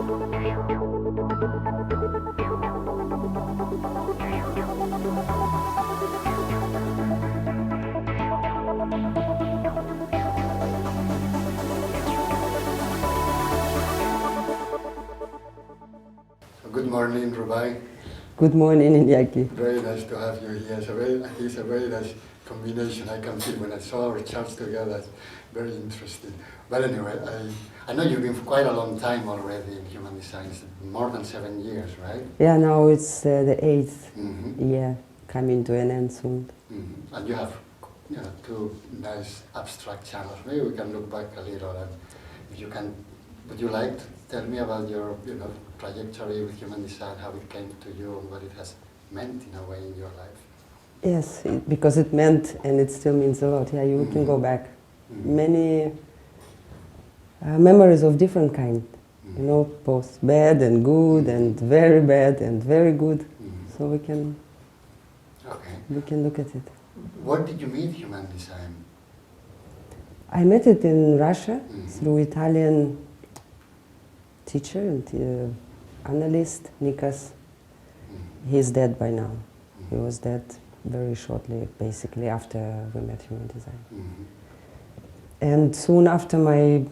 Good morning, Rubai. Good morning, Inaki. Very nice to have you here. It's a very nice combination. I can feel when I saw our charts together. It's very interesting. But anyway, I know you've been for quite a long time already in human design. It's more than 7 years, right? Yeah, now it's the 8th year, coming to an end soon. And you have two nice abstract channels. Maybe we can look back a little and if you can, would you like to tell me about your trajectory with human design, how it came to you and what it has meant in a way in your life? Yes, because it meant and it still means a lot. Yeah, you can go back. Many memories of different kind, both bad and good and very bad and very good. So we can look at it. Where did you meet human design? I met it in Russia through Italian teacher and analyst, Nikas. He's dead by now. He was dead very shortly, basically, after we met human design. And soon after my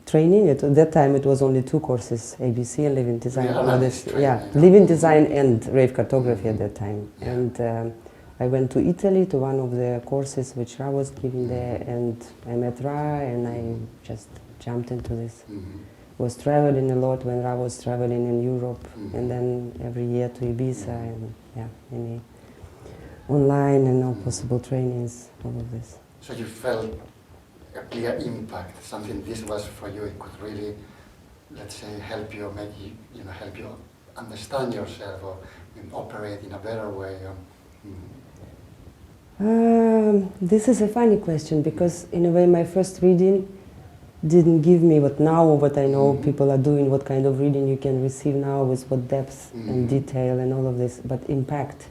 training, at that time it was only 2 courses, ABC and Living Design. Living Design and Rave Cartography at that time. And I went to Italy to one of the courses which Ra was giving there, and I met Ra and I just jumped into this. Was traveling a lot when Ra was traveling in Europe, and then every year to Ibiza and many online and all possible trainings, all of this. So you felt a clear impact, something this was for you, it could really, let's say, help you, make you, help you understand yourself or operate in a better way. This is a funny question because in a way my first reading didn't give me what I know people are doing, what kind of reading you can receive now with what depth and detail and all of this, but impact.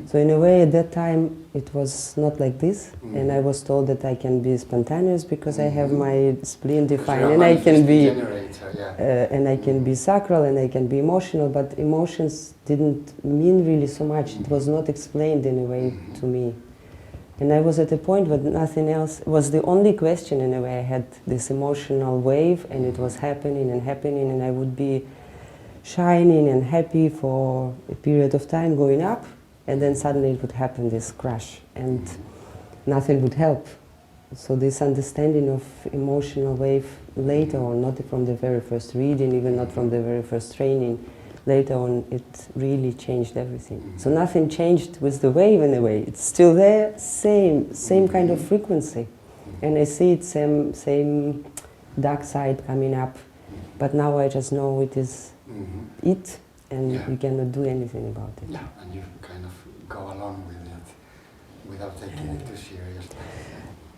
So in a way at that time it was not like this, and I was told that I can be spontaneous because I have my spleen defined and I can be and I can be sacral and I can be emotional, but emotions didn't mean really so much. It was not explained in a way to me. And I was at a point where nothing else was the only question in a way. I had this emotional wave and it was happening and I would be shining and happy for a period of time going up, and then suddenly it would happen, this crash, and nothing would help. So this understanding of emotional wave later on, not from the very first reading, even not from the very first training, later on it really changed everything. So nothing changed with the wave in a way. It's still there, same kind of frequency. And I see it, same dark side coming up. But now I just know it is it, and you cannot do anything about it. Yeah, and you kind of go along with it without taking it too seriously.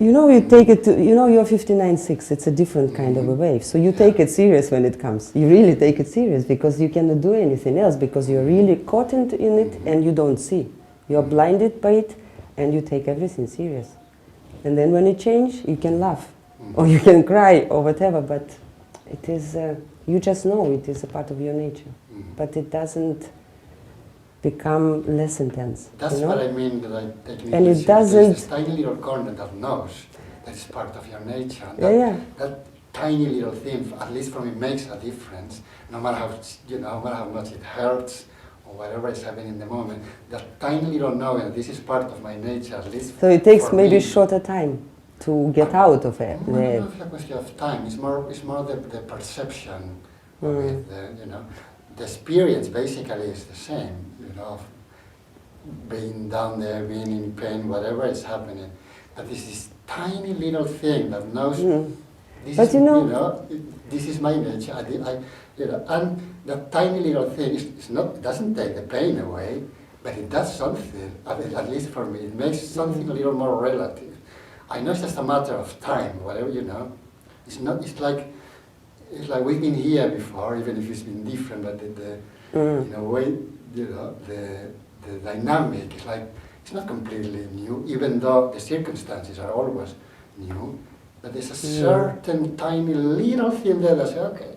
You take it to, you're 59.6, it's a different kind of a wave. So you take it serious when it comes. You really take it serious because you cannot do anything else, because you're really caught in it and you don't see. You're blinded by it and you take everything serious. And then when it changes, you can laugh or you can cry or whatever, but it is, you just know it is a part of your nature. But it doesn't become less intense. That's what I mean, that I take and it doesn't. This tiny little corner that knows that is part of your nature. And that tiny little thing, at least for me, makes a difference. No matter how no matter how much it hurts or whatever is happening in the moment. That tiny little knowing that this is part of my nature, at least. So it takes maybe shorter time to get out of it. No, it's a question of time. It's more the perception of it. The experience basically is the same. Of being down there, being in pain, whatever is happening. But this is tiny little thing that knows this is, this is my nature. And that tiny little thing doesn't take the pain away, but it does something. At least for me, it makes something a little more relative. I know it's just a matter of time, whatever It's not. It's like we've been here before, even if it's been different. But in a way. The dynamic is it's not completely new, even though the circumstances are always new, but there's a certain tiny little thing there that says, okay,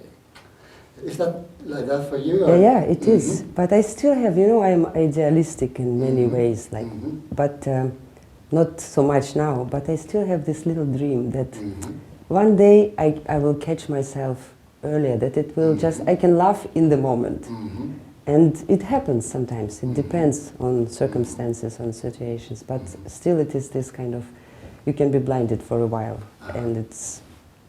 Is that like that for you? Yeah, yeah, it is. But I still have, you know, I'm idealistic in many ways, like, but not so much now. But I still have this little dream that one day I will catch myself earlier, that it will just, I can laugh in the moment. And it happens sometimes. It depends on circumstances, on situations. But still it is this kind of, you can be blinded for a while. And it's,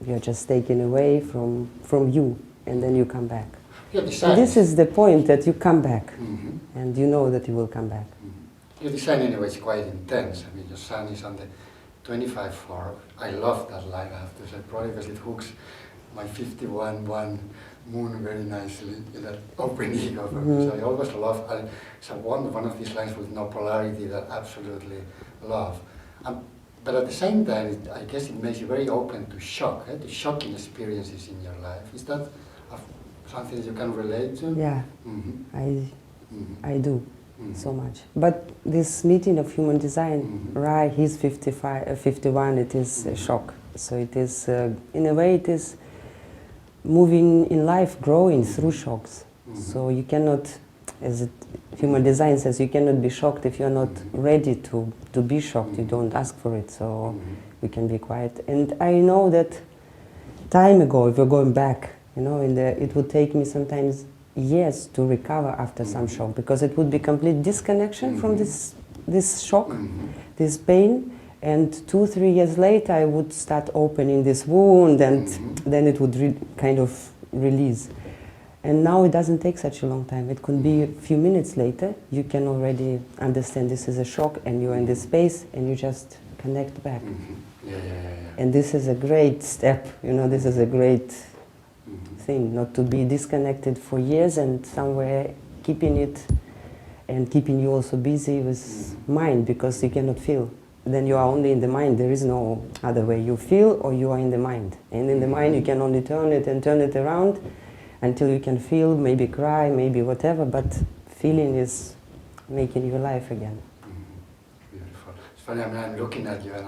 you're just taken away from you. And then you come back. And this is the point, that you come back. And you know that you will come back. Your design anyway is quite intense. I mean, your sun is on the 25-4. I love that line, I have to say, probably because it hooks my 51-1 moon very nicely in that opening of it. So I always love, so one of these lines with no polarity that I absolutely love. But at the same time, I guess it makes you very open to shock, to shocking experiences in your life. Is that something that you can relate to? Yeah, I do so much. But this meeting of human design, Rai, he's 51, it is a shock. So it is, in a way, it is moving in life, growing through shocks. So you cannot, as human design says, you cannot be shocked if you're not ready to be shocked. You don't ask for it, so we can be quiet. And I know that time ago, if you're going back, you know, it would take me sometimes years to recover after some shock, because it would be complete disconnection from this shock, this pain, and 2-3 years later I would start opening this wound, and then it would kind of release. And now it doesn't take such a long time. It could be a few minutes later, you can already understand this is a shock, and you're in this space, and you just connect back. And this is a great step, you know, this is a great thing, not to be disconnected for years and somewhere keeping it, and keeping you also busy with mind, because you cannot feel. Then you are only in the mind, there is no other way. You feel or you are in the mind. And in the mind you can only turn it and turn it around until you can feel, maybe cry, maybe whatever, but feeling is making you alive again. Beautiful. It's funny, I mean, I'm looking at you, and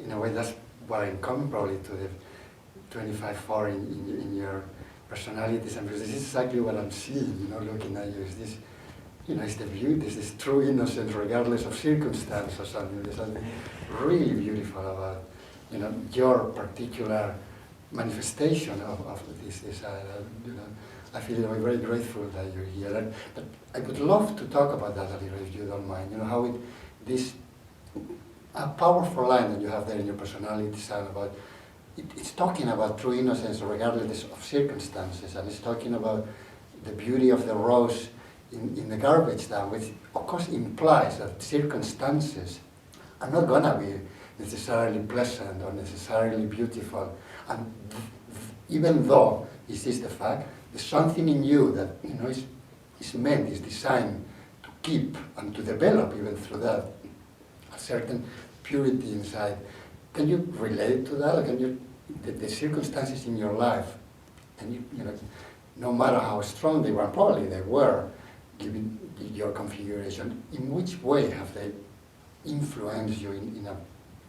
in a way that's what I'm coming probably to the 25-4 in your personalities, and this is exactly what I'm seeing, you know, looking at you, is this, you know, it's the beauty, it's this true innocence regardless of circumstance or something. There's something really beautiful about, you know, your particular manifestation of this. You know, I feel very grateful that you're here. But I would love to talk about that a little, if you don't mind. You know, how this a powerful line that you have there in your personality design about, it's talking about true innocence regardless of circumstances, and it's talking about the beauty of the rose in the garbage dump, which of course implies that circumstances are not going to be necessarily pleasant or necessarily beautiful. And even though this is the fact, there's something in you that, you know, is meant, is designed to keep and to develop even through that a certain purity inside. Can you relate to that? Or can you, the circumstances in your life, and you know, no matter how strong they were, probably they were, given your configuration, in which way have they influenced you in a,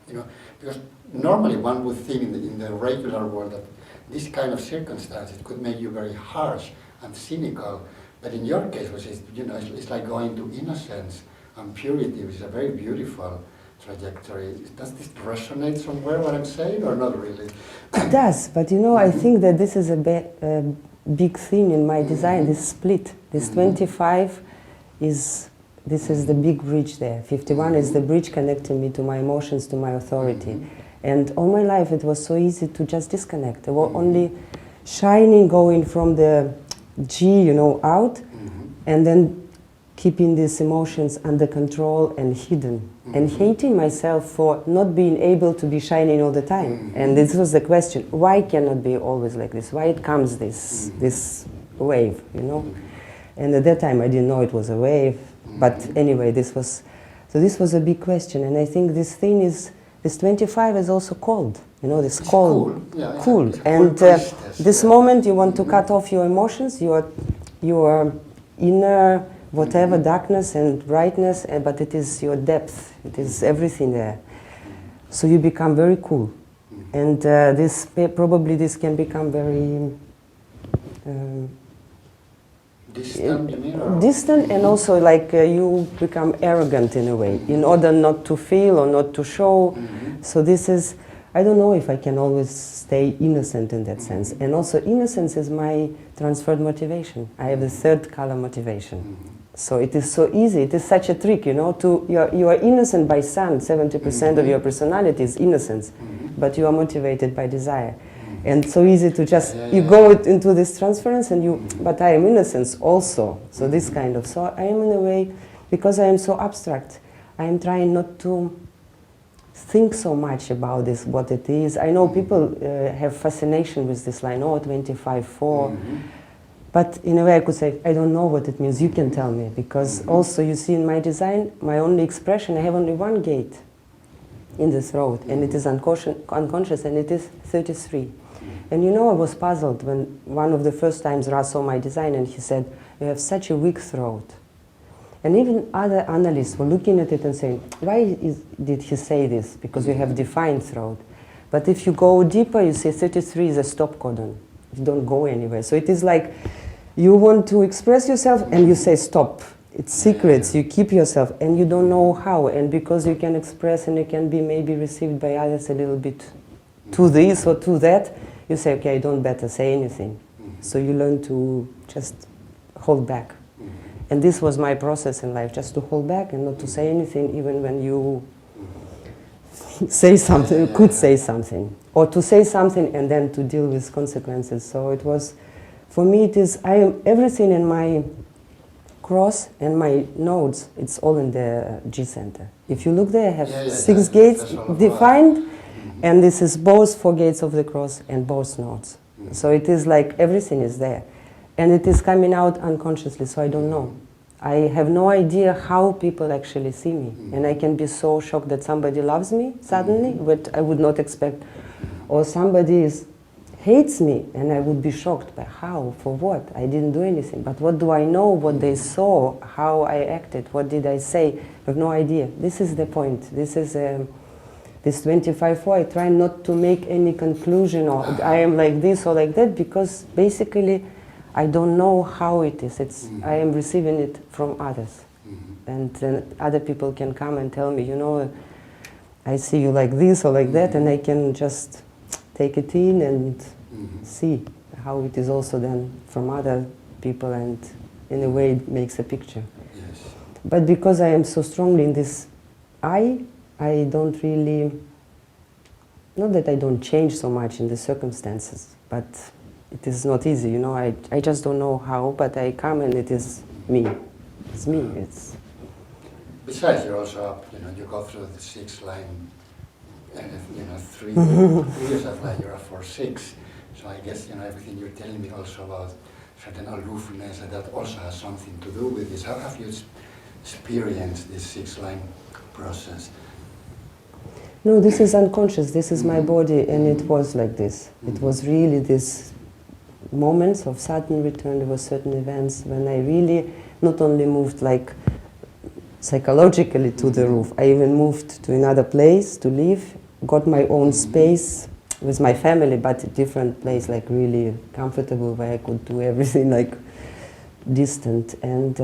you know, because normally one would think in the regular world that this kind of circumstances could make you very harsh and cynical, but in your case, which is, you know, it's like going to innocence and purity, which is a very beautiful trajectory. Does this resonate somewhere, what I'm saying, or not really? It does, but you know, I think that this is a big theme in my design, this split. This 25 is, this is the big bridge there. 51 is the bridge connecting me to my emotions, to my authority. And all my life it was so easy to just disconnect. There were only shining, going from the G, you know, out, and then keeping these emotions under control and hidden. And hating myself for not being able to be shining all the time. And this was the question, why cannot be always like this? Why it comes this wave, you know? And at that time I didn't know it was a wave, but anyway, this was a big question. And I think this thing is, this 25 is also cold, you know, this cold, cool. And this moment you want to cut off your emotions, your inner whatever darkness and brightness, but it is your depth, it is everything there. So you become very cool. And probably this can become very Distant, you mean? Or? Distant, and also like you become arrogant in a way, in order not to feel or not to show. So this is, I don't know if I can always stay innocent in that sense. And also innocence is my transferred motivation. I have the third color motivation. So it is so easy, it is such a trick, you know, you are innocent by sun, 70% of your personality is innocence, but you are motivated by desire. And so easy to just, you go into this transference and you, but I am innocence also. So this kind of, so I am in a way, because I am so abstract, I am trying not to think so much about this, what it is. I know people have fascination with this line, oh, 25-4. But in a way I could say, I don't know what it means, you can tell me. Because also you see in my design, my only expression, I have only one gate in the throat, and it is unconscious, and it is 33. And you know, I was puzzled when one of the first times Ra saw my design and he said, you have such a weak throat. And even other analysts were looking at it and saying, why did he say this? Because you have defined throat. But if you go deeper, you see 33 is a stop codon. You don't go anywhere. So it is like you want to express yourself and you say stop. It's secrets, you keep yourself and you don't know how. And because you can express and you can be maybe received by others a little bit to this or to that, you say, okay, I don't better say anything. So you learn to just hold back. And this was my process in life, just to hold back and not to say anything, even when you say something, you could say something. Or to say something and then to deal with consequences. So it was, for me it is, I am everything in my cross and my nodes, it's all in the G center. If you look there, I have 6 gates defined, and this is both 4 gates of the cross and both nodes. So it is like everything is there. And it is coming out unconsciously, so I don't know. I have no idea how people actually see me. And I can be so shocked that somebody loves me suddenly, but I would not expect. Or somebody hates me, and I would be shocked by how, for what? I didn't do anything. But what do I know, what they saw, how I acted, what did I say? I have no idea. This is the point. This is this 25-4, I try not to make any conclusion or I am like this or like that, because basically I don't know how it is. I am receiving it from others. And then other people can come and tell me, you know, I see you like this or like that, and I can just take it in and see how it is also then from other people, and in a way it makes a picture. Yes. But because I am so strongly in this I don't really, not that I don't change so much in the circumstances, but it is not easy, you know, I just don't know how, but I come and it is me. It's me, it's... Besides, you're also, you know, you go through the 6 line, and you know, 3 years of life, you're 4-6. So I guess, you know, everything you're telling me also about certain aloofness, and that also has something to do with this. How have you experienced this 6 line process? No, this is unconscious, this is my body, and it was like this. It was really this moments of sudden return. There were certain events when I really not only moved like psychologically to the roof, I even moved to another place to live, got my own space with my family, but a different place, like really comfortable, where I could do everything like distant. And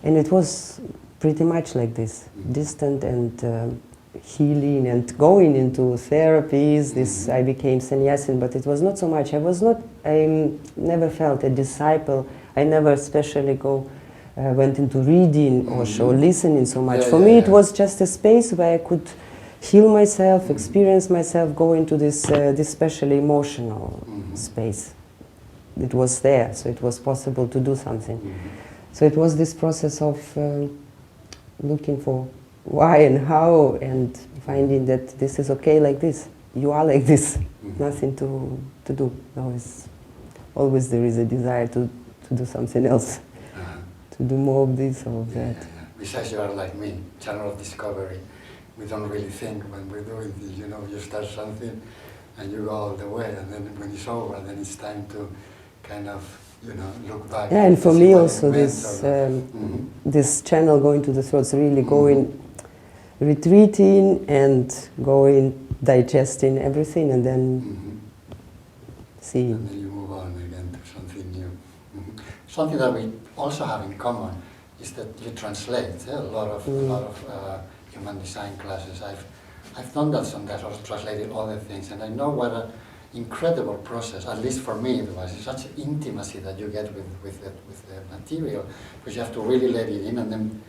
it was pretty much like this, distant and healing and going into therapies. This I became sannyasin, but it was not so much. I never felt a disciple. I never especially went into reading or listening so much. For me it was just a space where I could heal myself, experience myself, go into this specially emotional space. It was there, so it was possible to do something. So it was this process of looking for why and how, and finding that this is okay like this. You are like this. Nothing to do. Always there is a desire to do something else, to do more of this or of that. Besides, you are like me, channel of discovery. We don't really think when we're doing this, you know, you start something and you go all the way, and then when it's over, then it's time to kind of, you know, look back. Yeah, and for me also this channel going to the throats, really going, retreating and going, digesting everything, and then seeing. And then you move on again to something new. Something that we also have in common is that you translate a lot of human design classes. I've done that sometimes, also translated other things, and I know what an incredible process, at least for me it was. It's such intimacy that you get with the material, because you have to really let it in and then,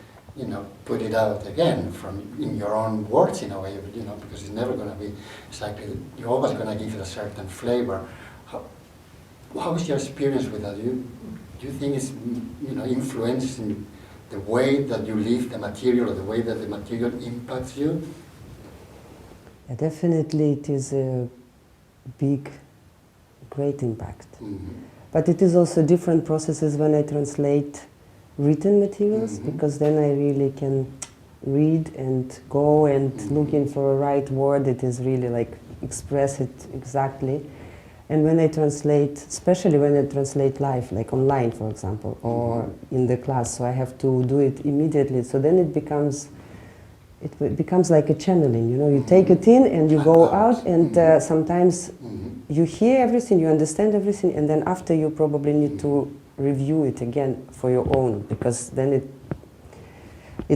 put it out again in your own words in a way, because it's never going to be exactly, you're always going to give it a certain flavor. How is your experience with that? Do you think it's influencing the way that you live the material, or the way that the material impacts you? Yeah, definitely it is a great impact. But it is also different processes when I translate written materials, because then I really can read and go and looking for a right word. It is really like express it exactly. And when I translate, especially when I translate live, like online, for example, or in the class, so I have to do it immediately. So then it becomes like a channeling. You take it in and you go out, and sometimes you hear everything, you understand everything, and then after you probably need to review it again for your own, because then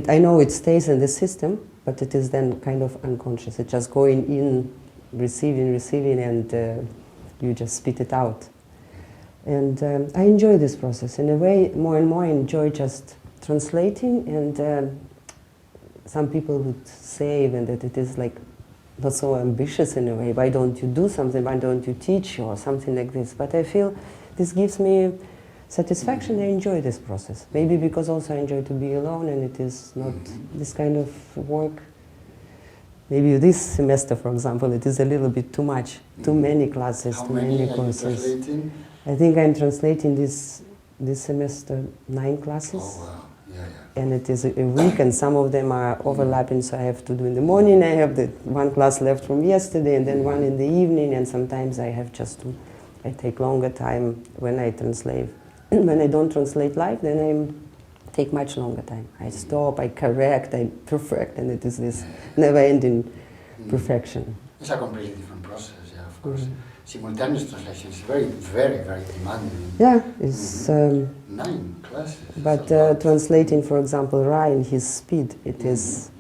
I know it stays in the system, but it is then kind of unconscious. It's just going in, receiving, and you just spit it out. And I enjoy this process. In a way, more and more I enjoy just translating, and some people would say even that it is like not so ambitious in a way. Why don't you do something? Why don't you teach or something like this? But I feel this gives me satisfaction. I enjoy this process. Maybe because also I enjoy to be alone, and it is not this kind of work. Maybe this semester, for example, it is a little bit too much, too many classes, too many courses. Are you translating? I think I'm translating this semester 9 classes. Oh wow, yeah. And it is a week, and some of them are overlapping, so I have to do in the morning. I have the one class left from yesterday, and then one in the evening, and sometimes I have I take longer time when I translate. When I don't translate live, then I take much longer time. I stop, I correct, I perfect, and it is this never-ending perfection. It's a completely different process, yeah, of course. Simultaneous translation is very, very, very demanding. Yeah, it's 9 classes. But translating, for example, Ra in his speed, it's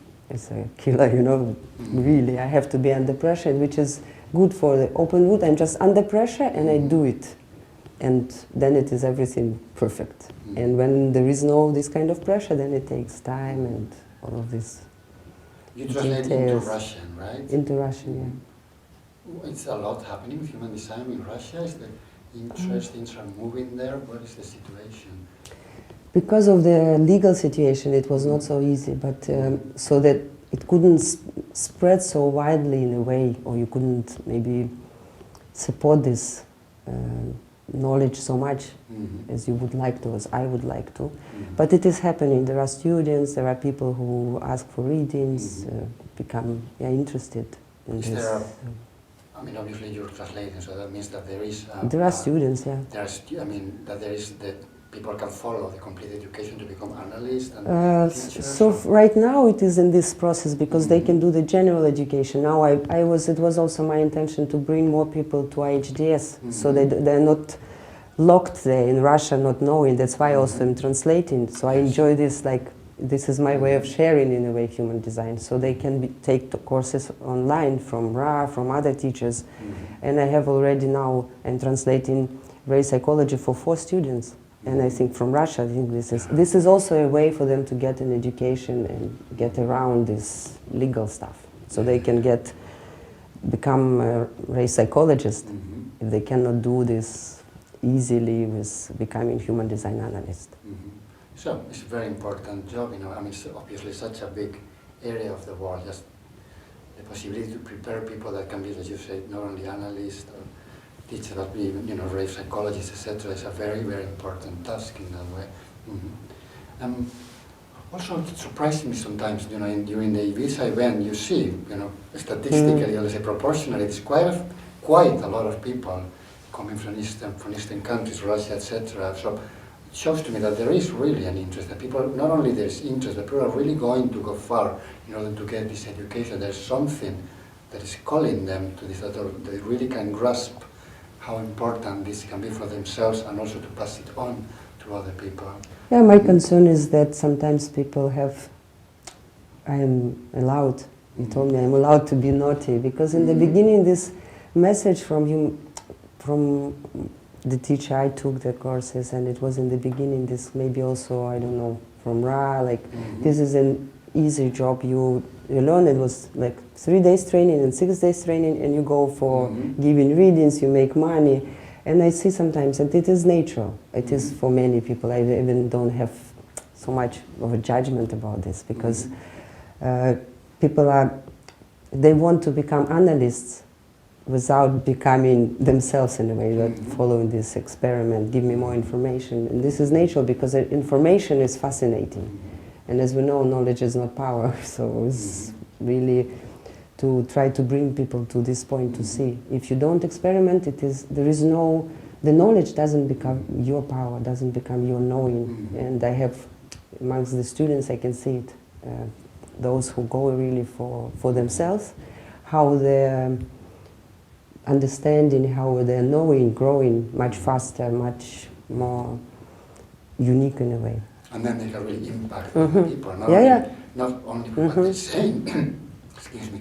a killer, Really, I have to be under pressure, which is good for the open wood. I'm just under pressure and I do it, and then it is everything perfect. And when there is no this kind of pressure, then it takes time and all of this. You translate into Russian, right? Into Russian, yeah. It's a lot happening with human design in Russia. Is the interest, things are moving there? What is the situation? Because of the legal situation, it was not so easy, but so that it couldn't spread so widely in a way, or you couldn't maybe support this knowledge so much as you would like to, as I would like to. But it is happening. There are students, there are people who ask for readings, become interested in Is this. there obviously you're translating, so that means that there is... there are students, yeah. That there is that people can follow the complete education to become analysts and teachers? So right now it is in this process, because they can do the general education. Now it was also my intention to bring more people to IHDS, so they're not locked there in Russia, not knowing. That's why also I'm translating. So I enjoy this, this is my way of sharing in a way human design. So they can take the courses online from Ra, from other teachers. And I have already now, I'm translating race psychology for 4 students. And I think from Russia, I think this is also a way for them to get an education and get around this legal stuff. So they can become a race psychologist if they cannot do this easily with becoming human design analyst. So it's a very important job, it's obviously such a big area of the world. Just the possibility to prepare people that can be, as you say, not only analysts or teachers, but be, race psychologists, etc. is a very, very important task in that way. Also, it surprises me sometimes, during the visa event, you see, statistically, let's say proportionally, it's quite a lot of people coming from Eastern countries, Russia, etc. So it shows to me that there is really an interest. That people, not only there's interest, but people are really going to go far in order to get this education. There's something that is calling them to this, that they really can grasp how important this can be for themselves and also to pass it on to other people. Yeah, my concern is that sometimes people have, I am allowed, you told me I'm allowed to be naughty, because in the beginning this message from you, from the teacher, I took the courses, and it was in the beginning this maybe also, I don't know, from Ra, like this is an easy job, you learn. It was like 3 days training and 6 days training, and you go for giving readings, you make money. And I see sometimes that it is natural. It is for many people. I even don't have so much of a judgment about this, because people they want to become analysts without becoming themselves in a way, that following this experiment, give me more information. And this is natural, because information is fascinating. And as we know, knowledge is not power, so it's really to try to bring people to this point to see. If you don't experiment, the knowledge doesn't become your power, doesn't become your knowing. And I have, amongst the students, I can see it, those who go really for themselves, how their understanding, how their knowing growing much faster, much more unique in a way. And then they can really impact other people, not only what they're saying, excuse me,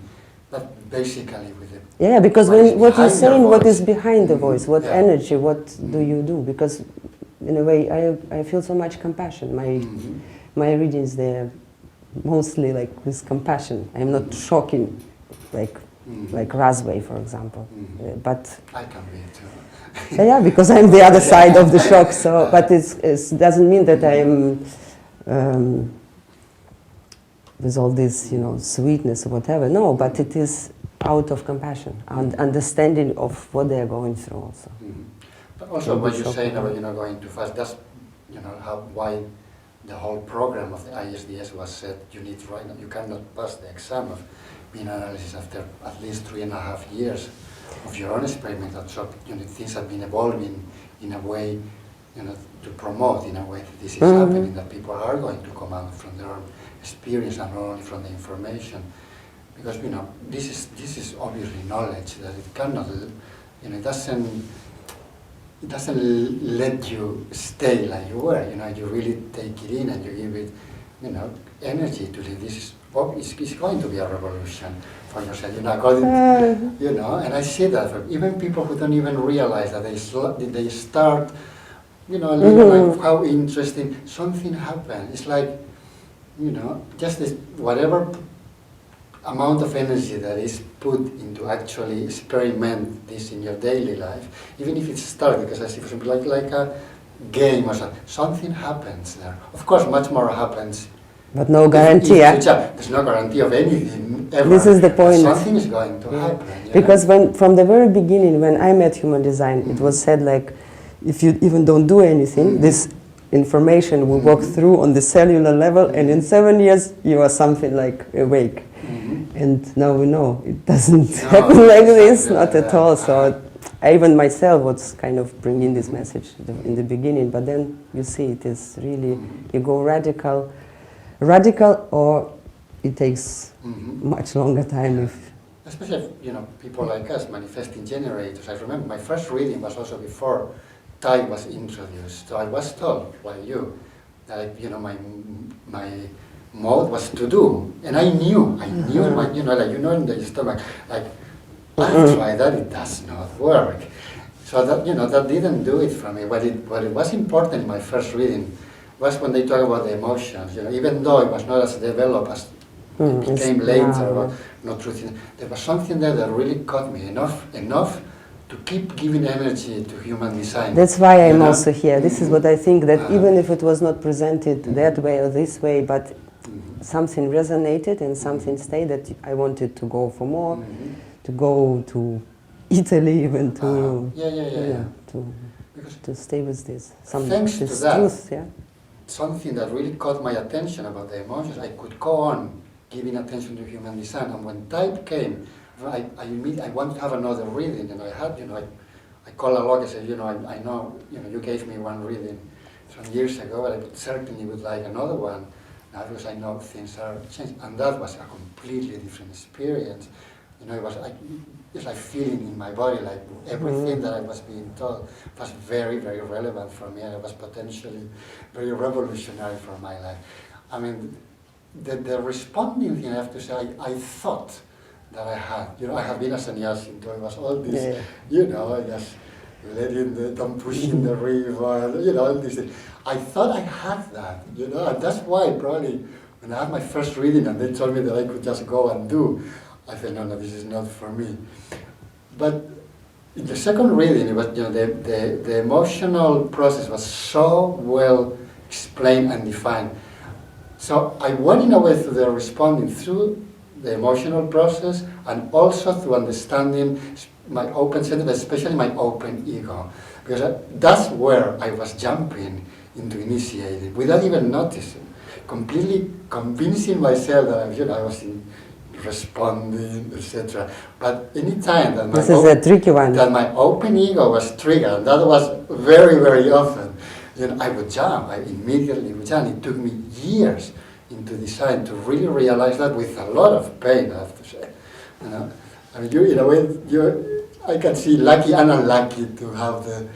but basically with the... Yeah, because what you're saying, what is behind the voice, what energy, what do you do? Because in a way, I feel so much compassion. My readings, they're mostly like with compassion. I'm not shocking, like Rubai, for example. But I can be too. Yeah, because I'm the other side of the shock. So, but it doesn't mean that I am with all this, sweetness or whatever. No, but it is out of compassion and understanding of what they are going through also. But also, what you're saying about going too fast. That's why the whole program of the ISDS was said. You cannot pass the exam of being analysis after at least 3.5 years of your own experimental job. Things have been evolving in a way, to promote in a way that this is happening, that people are going to come out from their own experience and not only from the information. Because this is obviously knowledge that it cannot, it doesn't let you stay like you were. You really take it in and you give it, energy to live. This is going to be a revolution for yourself, according to, and I see that for even people who don't even realize that they start, like how interesting, something happened. It's like, just this, whatever amount of energy that is put into actually experiment this in your daily life, even if it's started, because I see, for example, like a game or something happens there. Of course, much more happens. But no guarantee. There's no guarantee of anything ever. This is the point. Something is going to happen. Because from the very beginning, when I met human design, it was said like, if you even don't do anything, this information will walk through on the cellular level, and in 7 years you are something like awake. And now we know it doesn't happen like this, not at all. So I even myself was kind of bringing this message in the beginning, but then you see it is really, you go radical, or it takes much longer time. Especially people like us, manifesting generators. I remember my first reading was also before type was introduced. So I was told by you that my mode was to do, and I knew in the stomach, like I tried that, it does not work. So that that didn't do it for me. What it was important in my first reading was when they talk about the emotions. Even though it was not as developed as it became later, or not truth. There was something there that really caught me enough to keep giving energy to human design. That's why I'm also here. This is what I think, that even if it was not presented that way or this way, but something resonated and something stayed, that I wanted to go for more, to go to Italy, even to to stay with this. Thanks to that, something that really caught my attention about the emotions, I could go on giving attention to human design. And when type came, I want to have another reading, and I had, I called Alok and said, I know, you gave me one reading some years ago, but I certainly would like another one, now because I know things are changing. And that was a completely different experience. You know, it's like feeling in my body, like everything that I was being told was very, very relevant for me, and it was potentially very revolutionary for my life. I mean, the responding thing, I have to say, I thought that I had. You know, I have been a sannyasi, so it was all this, you know, just don't push in the river, you know, all these things. I thought I had that, you know, and that's why probably when I had my first reading and they told me that I could just go and do, I said, no, this is not for me. But in the second reading, it was, you know, the emotional process was so well explained and defined. So I went in a way through the responding through the emotional process and also through understanding my open center, especially my open ego. Because that's where I was jumping into initiating without even noticing, completely convincing myself that, you know, I was responding, etc. But any time that this is a tricky one. That my open ego was triggered, and that was very, very often, you know, I would jump. I immediately would jump. It took me years into design to really realize that, with a lot of pain, I have to say. You know, I mean, you, in a way, I can see lucky and unlucky to have the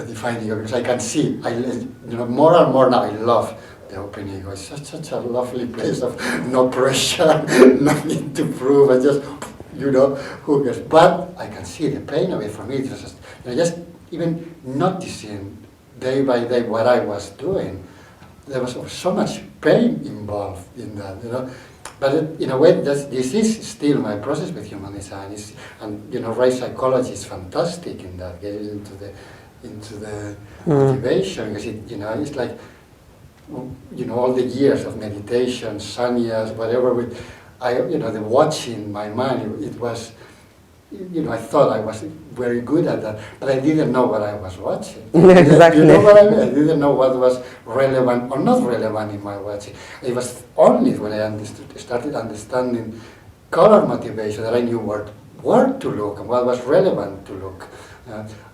defined ego, because I can see, you know, more and more now I love the open ego. It's such a lovely place of no pressure, nothing to prove, and just, you know, who cares. But I can see the pain of it for me. It was just, you know, just even noticing day by day what I was doing. There was so much pain involved in that, you know. But in a way, this is still my process with human design. And you know, race psychology is fantastic in that, getting into the motivation, because it, you know, it's like, you know, all the years of meditation, sannyas, whatever, you know, the watching my mind, it was, you know, I thought I was very good at that, but I didn't know what I was watching. Exactly. You know what I mean? I didn't know what was relevant or not relevant in my watching. It was only when I started understanding color motivation that I knew where to look and what was relevant to look.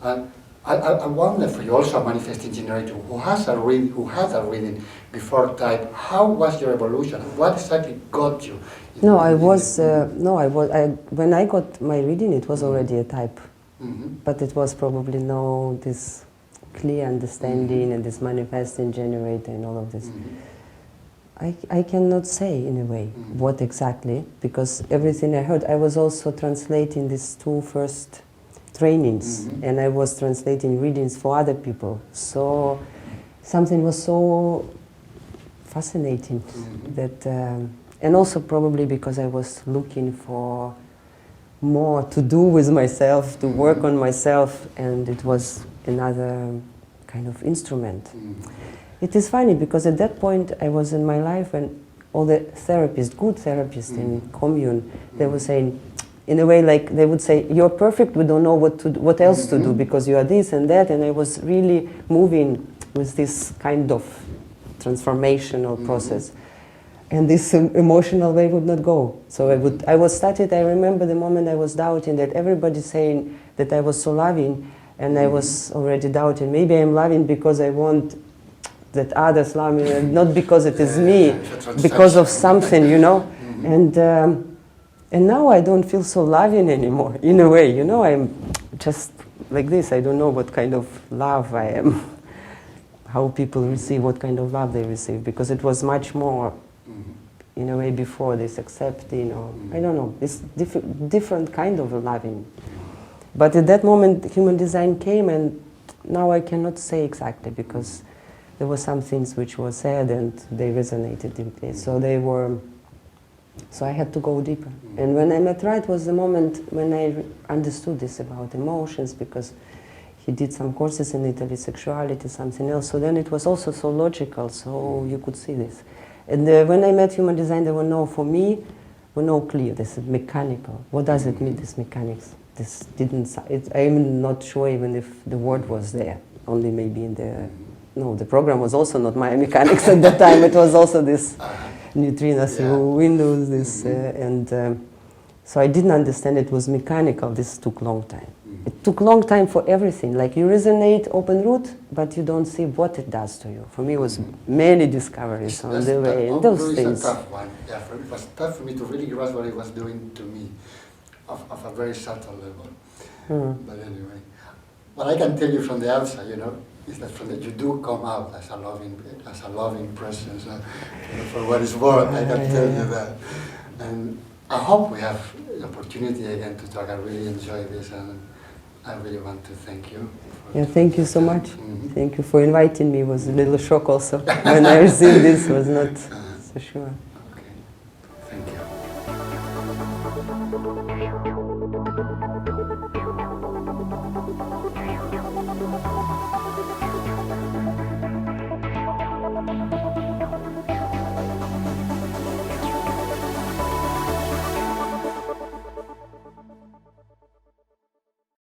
And I wonder, for you, also a manifesting generator who had a reading before type, how was your evolution? What exactly got you? When I got my reading, it was already a type, but it was probably this clear understanding and this manifesting generator and all of this. I cannot say in a way what exactly, because everything I heard, I was also translating these 2 first trainings, and I was translating readings for other people. So something was so fascinating that, and also probably because I was looking for more to do with myself, to work on myself, and it was another kind of instrument. It is funny because at that point I was in my life when all the therapists, good therapists in commune, they were saying, in a way, like they would say, "You're perfect. We don't know what else to do because you are this and that." And I was really moving with this kind of transformational process, and this emotional way would not go. So I remember the moment I was doubting that everybody's saying that I was so loving, and I was already doubting. Maybe I'm loving because I want that others love me, and not because it is me, because of something, you know. And now I don't feel so loving anymore, in a way, you know, I'm just like this. I don't know what kind of love I am, how people receive, what kind of love they receive, because it was much more, in a way, before this accepting, or, I don't know, this different kind of loving. But at that moment, human design came, and now I cannot say exactly, because there were some things which were said, and they resonated deeply, so I had to go deeper. And when I met Wright was the moment when I understood this about emotions, because he did some courses in Italy, sexuality, something else. So then it was also so logical, so you could see this. And when I met human design, there were no clear, this is mechanical. What does it mean, this mechanics? This didn't, I'm not sure even if the word was there, only maybe in the program was also not my mechanics at that time, it was also this neutrinos through windows, so I didn't understand it was mechanical. This took long time. It took long time for everything. Like you resonate open root, but you don't see what it does to you. For me, it was many discoveries on the way, and those things. It's a tough one. Yeah, it was tough for me to really grasp what it was doing to me. of a very subtle level. But anyway, what I can tell you from the outside, you know, is that you do come out as a loving presence. For what it's worth, I can tell you that. And I hope we have the opportunity again to talk. I really enjoy this, and I really want to thank you. Yeah, thank you so much. Thank you for inviting me. It was a little shock also when I received this. Was not so sure. Okay, thank you.